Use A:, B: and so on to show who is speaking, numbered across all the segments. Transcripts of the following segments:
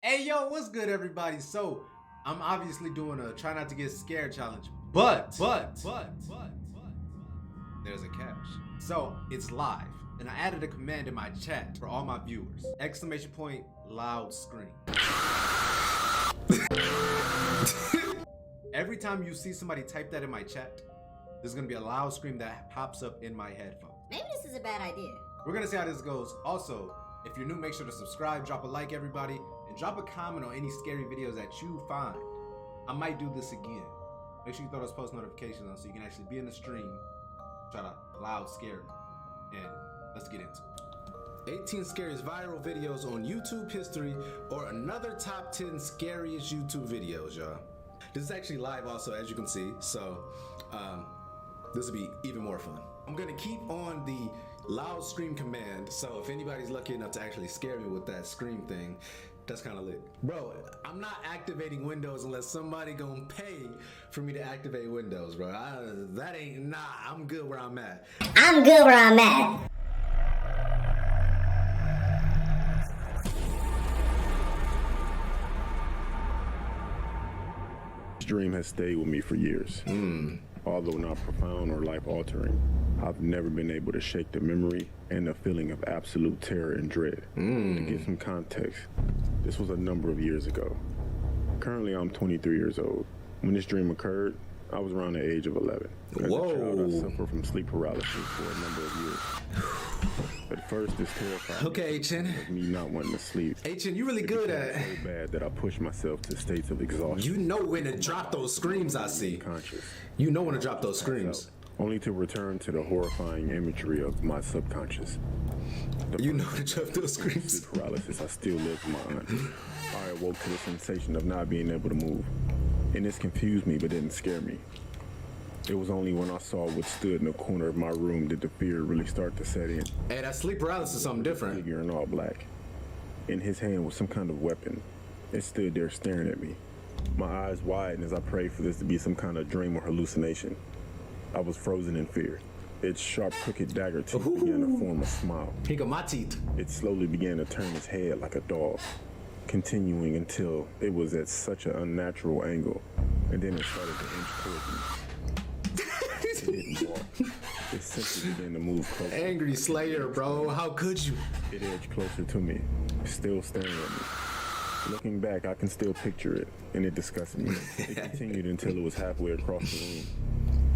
A: Hey yo, what's good everybody? So I'm obviously doing a try not to get scared challenge, but there's a catch. So it's live, and I added a command in my chat for all my viewers. Exclamation point, loud scream. Every time you see somebody type that in my chat, there's gonna be a loud scream that pops up in my headphones.
B: Maybe this is a bad idea.
A: We're gonna see how this goes. Also, if you're new, make sure to subscribe, drop a like everybody, and drop a comment on any scary videos that you find. I might do this again. Make sure you throw those post notifications on so you can actually be in the stream, try to loud scare me. And let's get into it. 18 scariest viral videos on YouTube history, or another top 10 scariest YouTube videos, y'all. This is actually live also, as you can see, so this will be even more fun. I'm gonna keep on the loud scream command, so if anybody's lucky enough to actually scare me with that scream thing, that's kind of lit. Bro, I'm not activating Windows unless somebody gonna pay for me to activate Windows, bro. I'm good where I'm at.
B: I'm good where I'm at.
C: This dream has stayed with me for years. Although not profound or life-altering, I've never been able to shake the memory and the feeling of absolute terror and dread. To give some context, this was a number of years ago. Currently, I'm 23 years old. When this dream occurred, I was around the age of 11. As a child, I suffered from sleep paralysis for a number of years. At first, this terrified
A: Okay, H.N.
C: of me not wanting to sleep.
A: H.N., you really good at
C: So bad that I pushed myself to states of exhaustion.
A: You know when to drop those screams I see.
C: Conscious.
A: You know when to drop those screams.
C: Only to return to the horrifying imagery of my subconscious.
A: You know to drop those screams.
C: Sleep paralysis I still live in my aunt. I awoke to the sensation of not being able to move. And this confused me but didn't scare me. It was only when I saw what stood in the corner of my room did the fear really start to set in.
A: Hey, that sleep paralysis is something different.
C: Figure in all black. In his hand was some kind of weapon. It stood there staring at me. My eyes widened as I prayed for this to be some kind of dream or hallucination. I was frozen in fear. Its sharp, crooked dagger teeth began to form a smile.
A: He got my teeth.
C: It slowly began to turn its head like a dog, continuing until it was at such an unnatural angle, and then it started to inch towards me. It didn't walk. It simply began to move closer.
A: Angry Slayer, bro. How could you?
C: It edged closer to me, still staring at me. Looking back, I can still picture it, and it disgusted me. It continued until it was halfway across the room.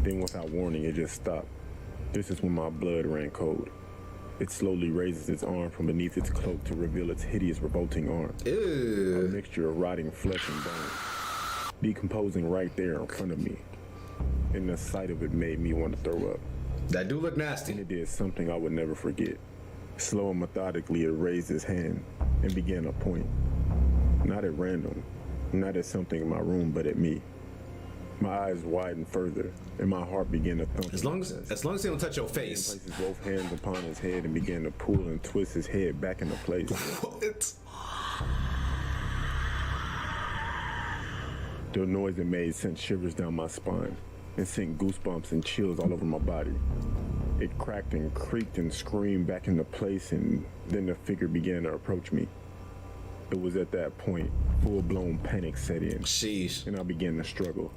C: Then, without warning, it just stopped. This is when my blood ran cold. It slowly raises its arm from beneath its cloak to reveal its hideous, revolting arm.
A: Ew.
C: A mixture of rotting flesh and bone, decomposing right there in front of me. And the sight of it made me want to throw up.
A: That do look
C: And
A: nasty.
C: it did something I would never forget. Slow and methodically, it raised its hand and began to point. Not at random, not at something in my room, but at me. My eyes widened further, and my heart began to thump.
A: As long as they don't touch your
C: He
A: face.
C: places both hands upon his head and began to pull and twist his head back into place.
A: What?
C: The noise it made sent shivers down my spine and sent goosebumps and chills all over my body. It cracked and creaked and screamed back into place, and then the figure began to approach me. It was at that point full-blown panic set in,
A: Sheesh.
C: and I began to struggle.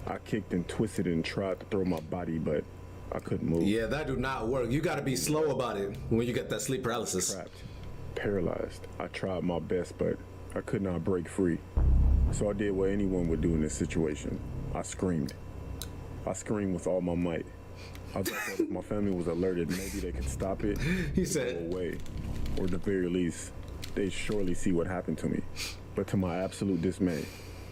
C: I kicked and twisted and tried to throw my body, but I couldn't move.
A: Yeah, that do not work. You gotta be slow about it when you get that sleep paralysis.
C: Trapped, paralyzed. I tried my best, but I could not break free. So I did what anyone would do in this situation. I screamed. I screamed with all my might. I thought that if my family was alerted, maybe they could stop it.
A: He said,
C: Go away. Or at the very least, they'd surely see what happened to me. But to my absolute dismay,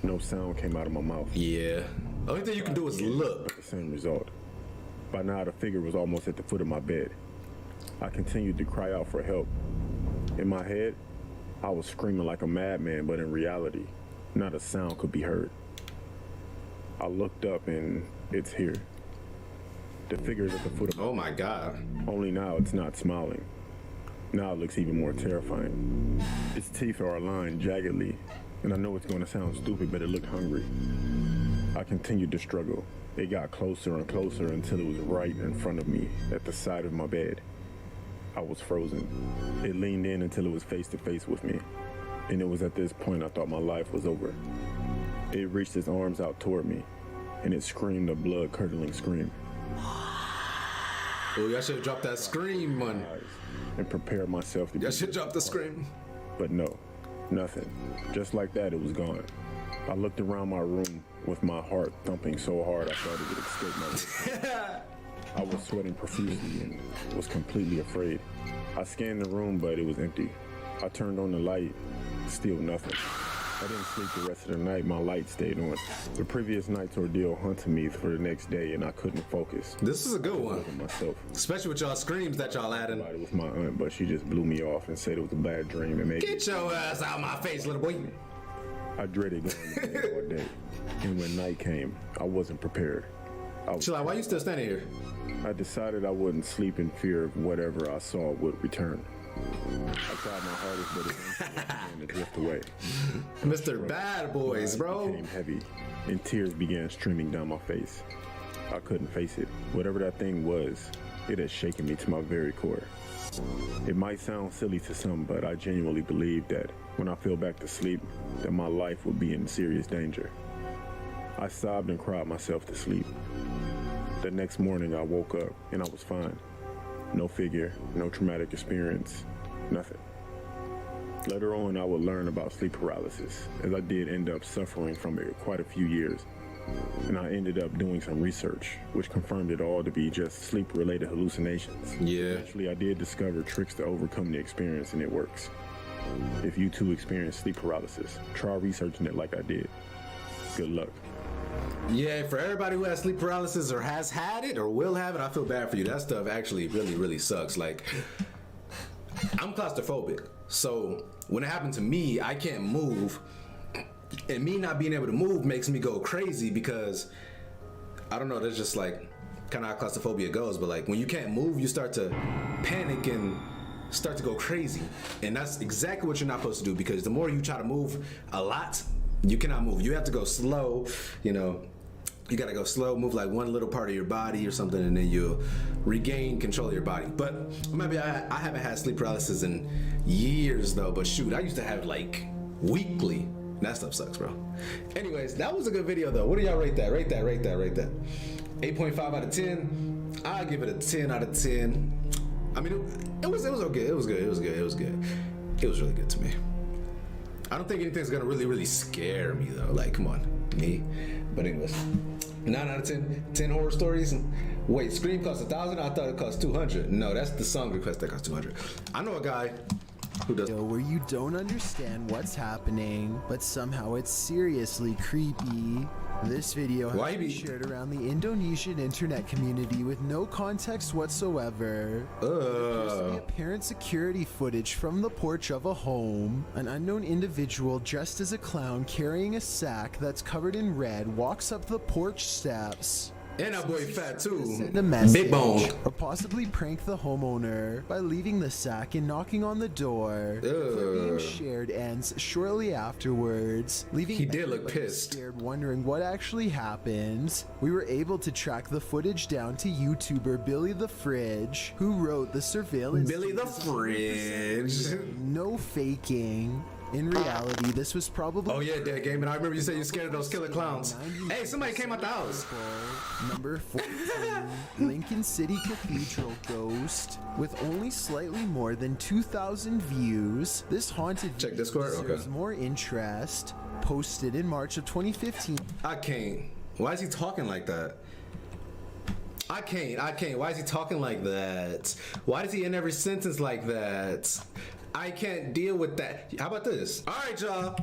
C: no sound came out of my mouth.
A: yeah. The only thing you can do is look.
C: The same result. By now, the figure was almost at the foot of my bed. I continued to cry out for help. In my head, I was screaming like a madman, but in reality, not a sound could be heard. I looked up and it's here. The figure is at the foot of
A: Oh my God.
C: Only now it's not smiling. Now it looks even more terrifying. Its teeth are aligned jaggedly, and I know it's going to sound stupid, but it looked hungry. I continued to struggle. It got closer and closer until it was right in front of me at the side of my bed. I was frozen. It leaned in until it was face to face with me. And it was at this point I thought my life was over. It reached its arms out toward me, and it screamed a blood-curdling scream.
A: Oh, y'all should have dropped that scream, man.
C: And prepared myself to
A: Y'all should drop the scream.
C: But no, nothing. Just like that, it was gone. I looked around my room with my heart thumping so hard I thought it would escape my wrist. I was sweating profusely and was completely afraid. I scanned the room, but it was empty. I turned on the light, still nothing. I didn't sleep the rest of the night. My light stayed on. The previous night's ordeal haunted me for the next day, and I couldn't focus.
A: This is a good one.
C: Myself.
A: Especially with y'all screams that y'all adding.
C: It was my aunt, but she just blew me off and said it was a bad dream and made
A: Get your ass out of my face, little boy.
C: I dreaded going to bed all day. And when night came, I wasn't prepared.
A: Chill out, why you still standing here?
C: I decided I wouldn't sleep in fear of whatever I saw would return. I tried my hardest, but eventually I began to drift away.
A: Mr. Bad Boys, bro.
C: It became heavy, and tears began streaming down my face. I couldn't face it. Whatever that thing was, it had shaken me to my very core. It might sound silly to some, but I genuinely believed that when I fell back to sleep, that my life would be in serious danger. I sobbed and cried myself to sleep. The next morning, I woke up, and I was fine. No figure, no traumatic experience, nothing. Later on, I would learn about sleep paralysis, as I did end up suffering from it quite a few years. And I ended up doing some research, which confirmed it all to be just sleep-related hallucinations.
A: Yeah.
C: Eventually, I did discover tricks to overcome the experience, and it works. If you too experience sleep paralysis, try researching it like I did. Good luck.
A: Yeah, for everybody who has sleep paralysis or has had it or will have it, I feel bad for you. That stuff actually really, really sucks. Like, I'm claustrophobic. So when it happened to me, I can't move. And me not being able to move makes me go crazy because, I don't know, that's just like kind of how claustrophobia goes. But like when you can't move, you start to panic and start to go crazy. And that's exactly what you're not supposed to do, because the more you try to move a lot, you cannot move. You have to go slow, you know. You gotta go slow, move like one little part of your body or something, and then you'll regain control of your body. But maybe I haven't had sleep paralysis in years though, but shoot, I used to have it like weekly. That stuff sucks, bro. Anyways, that was a good video though. What do y'all rate that? Rate that. 8.5 out of 10. I'll give it a 10 out of 10. I mean, it was okay. It was good. It was really good to me. I don't think anything's gonna really scare me though. Like, come on, me. But anyways, 9 out of 10. 10 horror stories. Wait, Scream costs 1,000? I thought it cost 200. No, that's the song request that costs 200. I know a guy who does.
D: Where you don't understand what's happening, but somehow it's seriously creepy. This video has been shared around the Indonesian internet community with no context whatsoever. Appears to be apparent security footage from the porch of a home. An unknown individual dressed as a clown carrying a sack that's covered in red walks up the porch steps.
A: And that boy fat too.
D: Send a message,
A: Big bone.
D: or possibly prank the homeowner by leaving the sack and knocking on the door. The clip being shared ends shortly afterwards, leaving
A: He did look
D: everybody
A: pissed.
D: scared, wondering what actually happened. We were able to track the footage down to YouTuber Billy the Fridge, who wrote the surveillance.
A: Billy the Fridge.
D: No faking. In reality, this was probably.
A: Oh yeah, Dead Game. And I remember you said you're scared of those killer clowns. Hey, somebody came out the house.
D: Number 14, Lincoln City Cathedral Ghost. With only slightly more than 2,000 views, this haunted
A: Check Discord?
D: deserves
A: Okay.
D: more interest. Posted in March of 2015.
A: I can't. Why is he talking like that? I can't. Why is he talking like that? Why does he end every sentence like that? I can't deal with that. How about this? All right, y'all.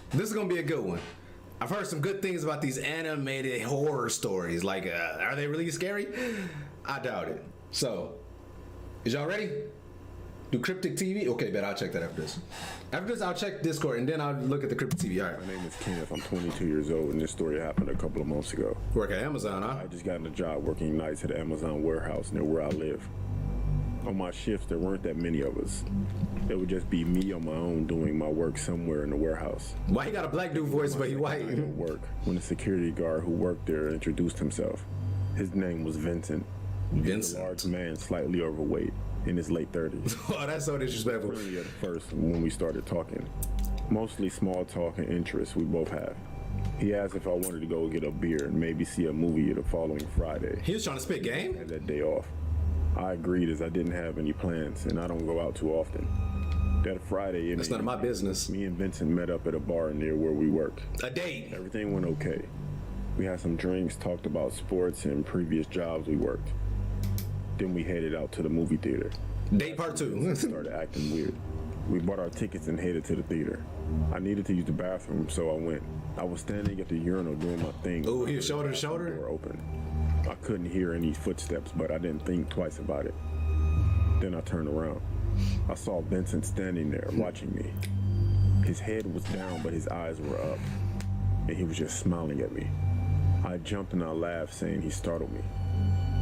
A: This is gonna be a good one. I've heard some good things about these animated horror stories. Like, are they really scary? I doubt it. So, is y'all ready? Do Cryptic TV? Okay, bet I'll check that after this. After this, I'll check Discord and then I'll look at the Cryptic TV. All right.
C: My name is Kenneth. I'm 22 years old, and this story happened a couple of months ago.
A: Work at Amazon, huh?
C: I just got a job working nights at an Amazon warehouse near where I live. On my shifts, there weren't that many of us. It would just be me on my own doing my work somewhere in the warehouse.
A: Why he got a black dude voice, but he white?
C: I didn't work when the security guard who worked there introduced himself. His name was Vincent. He was a large man, slightly overweight, in his late 30s.
A: Oh, that's so disrespectful.
C: Really at first when we started talking. Mostly small talk and interests we both have. He asked if I wanted to go get a beer and maybe see a movie the following Friday.
A: He was trying to spit game?
C: I had that day off. I agreed as I didn't have any plans and I don't go out too often. That Friday,
A: That's none of my business.
C: me and Vincent met up at a bar near where we work.
A: A date.
C: Everything went okay. We had some drinks, talked about sports and previous jobs we worked. Then we headed out to the movie theater.
A: Date part 2.
C: Started acting weird. We bought our tickets and headed to the theater. I needed to use the bathroom, so I went. I was standing at the urinal doing my thing.
A: Oh, he was shoulder to shoulder?
C: Door open. I couldn't hear any footsteps, but I didn't think twice about it. Then I turned around. I saw Vincent standing there watching me. His head was down, but his eyes were up, and he was just smiling at me. I jumped and I laughed, saying he startled me.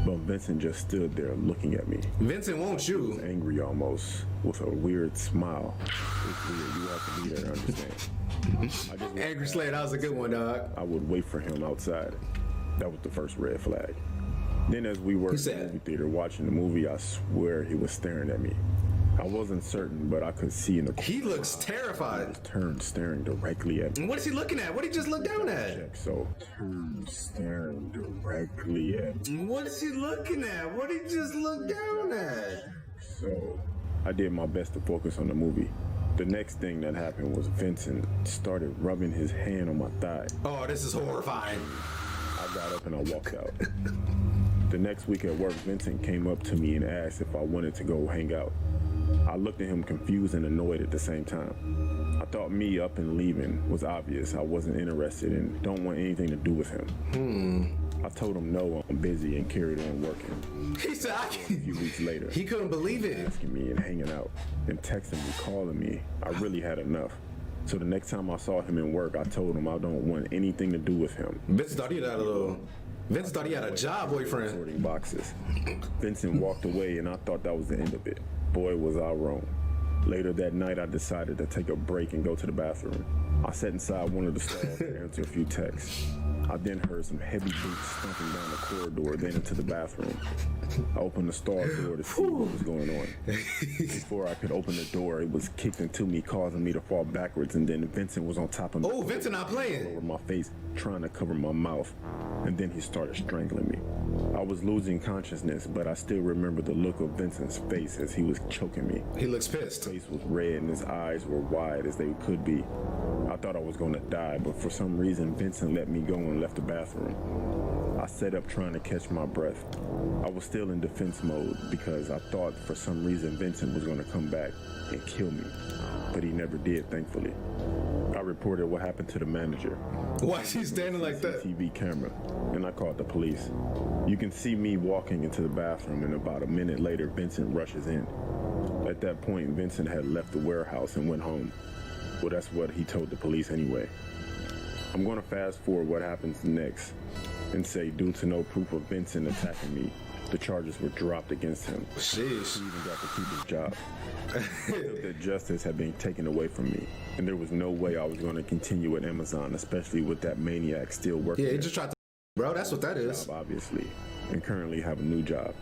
C: But Vincent just stood there looking at me.
A: Vincent won't you?
C: Angry almost, with a weird smile. It's weird, you have to be there to understand.
A: Angry Slayer, that was a good one, dog.
C: I would wait for him outside. That was the first red flag. Then as we were in the movie theater watching the movie, I swear he was staring at me. I wasn't certain, but I could see in the corner.
A: He looks terrified.
C: He turned staring directly at me.
A: What is he looking at? What did he just look down at?
C: Check, so turned staring directly at me.
A: What is he looking at? What did he just look down at?
C: So I did my best to focus on the movie. The next thing that happened was Vincent started rubbing his hand on my thigh.
A: Oh, this is horrifying.
C: I got up and I walked out. The next week at work, Vincent came up to me and asked if I wanted to go hang out. I looked at him confused and annoyed at the same time. I thought me up and leaving was obvious. I wasn't interested and don't want anything to do with him. I told him no, I'm busy, and carried on working.
A: He said,
C: A few weeks later,
A: he couldn't believe it.
C: asking me and hanging out and texting me, calling me. I really had enough. So the next time I saw him in work, I told him I don't want anything to do with him.
A: Vince thought he had a job boyfriend.
C: Sorting boxes. Vincent walked away and I thought that was the end of it. Boy, was I wrong. Later that night, I decided to take a break and go to the bathroom. I sat inside one of the stalls to answer a few texts. I then heard some heavy boots stomping down the corridor, then into the bathroom. I opened the stall door to see what was going on. Before I could open the door, it was kicked into me, causing me to fall backwards, and then Vincent was on top of me.
A: Oh, Vincent not playing.
C: Over my face, trying to cover my mouth, and then he started strangling me. I was losing consciousness, but I still remember the look of Vincent's face as he was choking me.
A: He looks pissed.
C: His face was red and his eyes were wide as they could be. I thought I was going to die, but for some reason, Vincent let me go and left the bathroom. I sat up trying to catch my breath. I was still in defense mode because I thought for some reason Vincent was going to come back and kill me, but he never did, thankfully. I reported what happened to the manager.
A: Why is he standing like that?
C: TV camera, and I called the police. You can see me walking into the bathroom, and about a minute later, Vincent rushes in. At that point, Vincent had left the warehouse and went home. Well, that's what he told the police anyway. I'm going to fast forward what happens next and say due to no proof of Vincent attacking me, the charges were dropped against him.
A: Sheesh.
C: He even got to keep his job. I felt that justice had been taken away from me, and there was no way I was going to continue at Amazon, especially with that maniac still working.
A: Yeah, he
C: there.
A: just tried to, bro, that's what that is.
C: Job, obviously, and currently have a new job.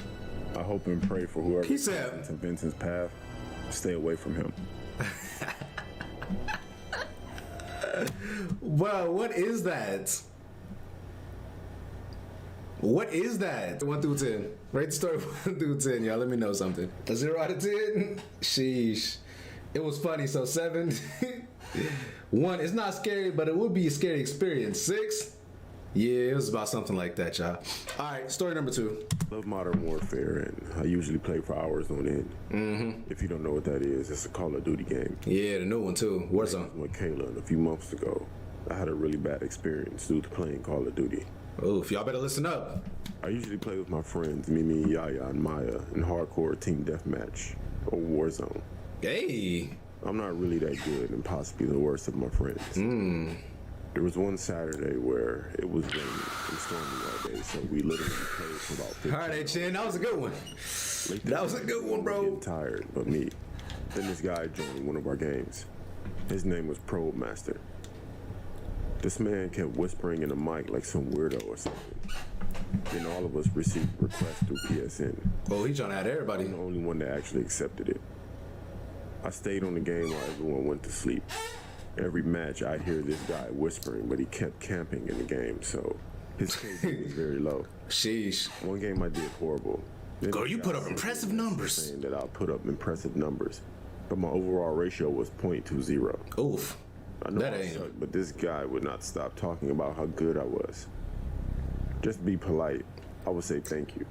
C: I hope and pray for whoever
A: He said-
C: into Vincent's path, stay away from him.
A: Well, what is that? What is that? 1 through 10. Rate the story 1 through 10, y'all. Let me know something. A 0 out of 10? Sheesh. It was funny, so 7. 1, it's not scary, but it would be a scary experience. 6? Yeah, it was about something like that, y'all. All right, story number 2.
C: I love Modern Warfare, and I usually play for hours on end. If you don't know what that is, it's a Call of Duty game.
A: Yeah, the new one too. Warzone.
C: With Kayla, and a few months ago, I had a really bad experience due to playing Call of Duty.
A: Oof, y'all better listen up.
C: I usually play with my friends, Mimi, Yaya, and Maya, in hardcore team deathmatch or Warzone.
A: Hey.
C: I'm not really that good and possibly the worst of my friends. There was one Saturday where it was raining and stormy all day, so we literally played for about 15
A: All right, Chin, that was a good one.
C: Late
A: That was a good one, bro.
C: Getting tired, but me. Then this guy joined one of our games. His name was Probe Master. This man kept whispering in the mic like some weirdo or something. Then all of us received requests through PSN.
A: Oh, he's trying to add everybody.
C: I'm the only one that actually accepted it. I stayed on the game while everyone went to sleep. Every match, I hear this guy whispering, but he kept camping in the game, so his KD was very low.
A: Sheesh.
C: One game I did horrible. Then
A: Girl,
C: this
A: you
C: guy
A: put up
C: sent me
A: impressive
C: a message
A: numbers.
C: saying that I'll put up impressive numbers, but my overall ratio was .20.
A: Oof.
C: I know
A: That
C: I
A: ain't.
C: sucked, but this guy would not stop talking about how good I was. Just be polite. I would say thank you.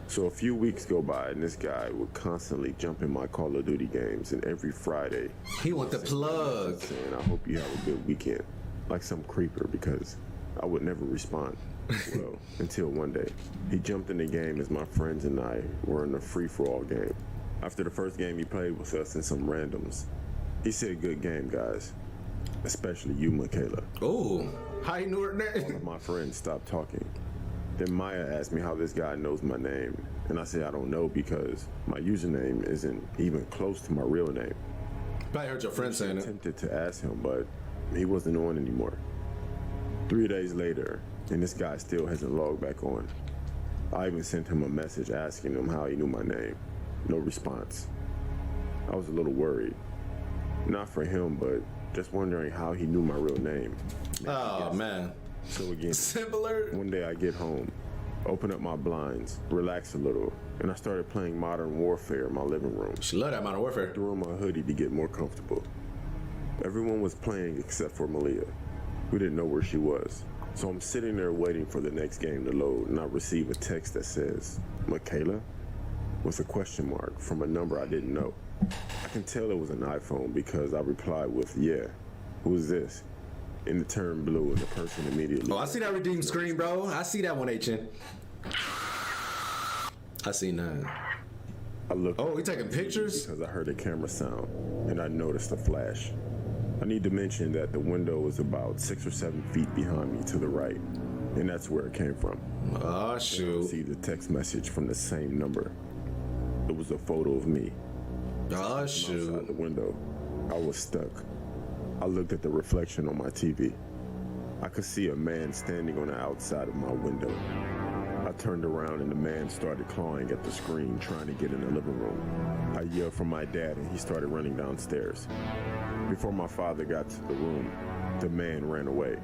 C: So a few weeks go by, and this guy would constantly jump in my Call of Duty games, and every Friday,
A: He want the plug.
C: saying, I hope you have a good weekend. Like some creeper, because I would never respond. Well, until one day, he jumped in the game as my friends and I were in a free-for-all game. After the first game, he played with us and some randoms. He said, good game, guys. Especially you, Michaela.
A: Ooh. How you knew her
C: All
A: name?
C: of my friends stopped talking. Then Maya asked me how this guy knows my name, and I said I don't know because my username isn't even close to my real name.
A: Probably heard your friend saying
C: I
A: it.
C: attempted to ask him, but he wasn't on anymore. 3 days later, and this guy still hasn't logged back on. I even sent him a message asking him how he knew my name. No response. I was a little worried. Not for him, but just wondering how he knew my real name.
A: Oh, man.
C: So again,
A: Simpler.
C: one day I get home, open up my blinds, relax a little, and I started playing Modern Warfare in my living room.
A: She love that Modern Warfare.
C: Threw on my hoodie to get more comfortable. Everyone was playing except for Malia. We didn't know where she was. So I'm sitting there waiting for the next game to load, and I receive a text that says, Michaela? With a question mark from a number I didn't know. I can tell it was an iPhone because I replied with, yeah, who's this? And it turned blue, and the person immediately...
A: Oh, I see that redeem screen, bro. I see that one, HN. I seen that.
C: I looked
A: Oh, he taking pictures?
C: because I heard a camera sound, and I noticed a flash. I need to mention that the window was about 6 or 7 feet behind me to the right, and that's where it came from.
A: Oh,
C: I
A: shoot.
C: received a text message from the same number. It was a photo of me
A: Oh,
C: outside
A: shoot.
C: the window. I was stuck. I looked at the reflection on my TV. I could see a man standing on the outside of my window. I turned around and the man started clawing at the screen, trying to get in the living room. I yelled for my dad and he started running downstairs. Before my father got to the room, the man ran away.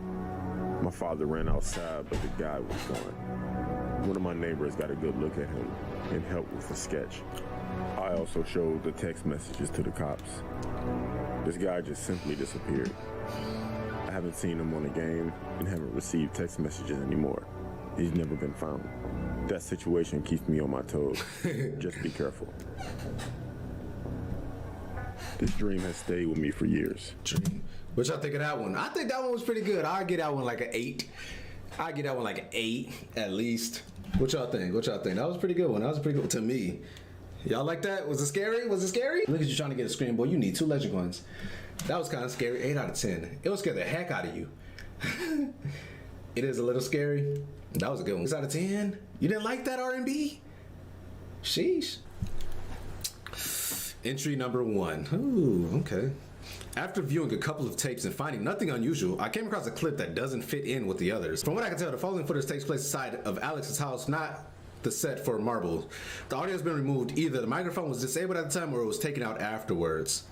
C: My father ran outside, but the guy was gone. One of my neighbors got a good look at him and helped with the sketch. I also showed the text messages to the cops. This guy just simply disappeared. I haven't seen him on a game and haven't received text messages anymore. He's never been found. That situation keeps me on my toes. Just be careful. This dream has stayed with me for years.
A: Dream. What y'all think of that one? I think that one was pretty good. I'd get that one like an 8. I'd get that one like an 8 at least. What y'all think? What y'all think? That was a pretty good one. That was pretty good to me. Y'all like that? Was it scary? Was it scary? Look at you trying to get a screen, boy. You need 2 legend coins. That was kind of scary. 8 out of 10. It will scare the heck out of you. It is a little scary. That was a good one. 6 out of 10. You didn't like that R&B? Sheesh. Entry number 1. Ooh, okay. After viewing a couple of tapes and finding nothing unusual, I came across a clip that doesn't fit in with the others. From what I can tell, the following footage takes place inside of Alex's house, not the set for Marble. The audio has been removed. Either the microphone was disabled at the time or it was taken out afterwards.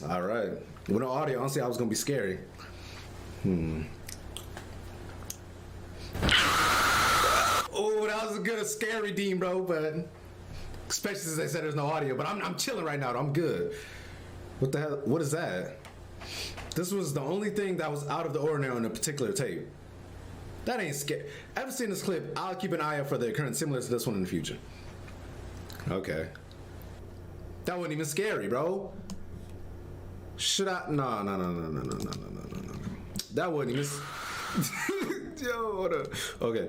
A: All right. With no audio, honestly, I was going to be scary. Oh, that was a good scary Dean, bro, but especially since they said there's no audio, but I'm chilling right now. I'm good. What the hell? What is that? This was the only thing that was out of the ordinary on a particular tape. That ain't scary. Ever seen this clip? I'll keep an eye out for the occurrence similar to this one in the future. Okay. That wasn't even scary, bro. Should I? No. That wasn't even. Yo, what up? Okay.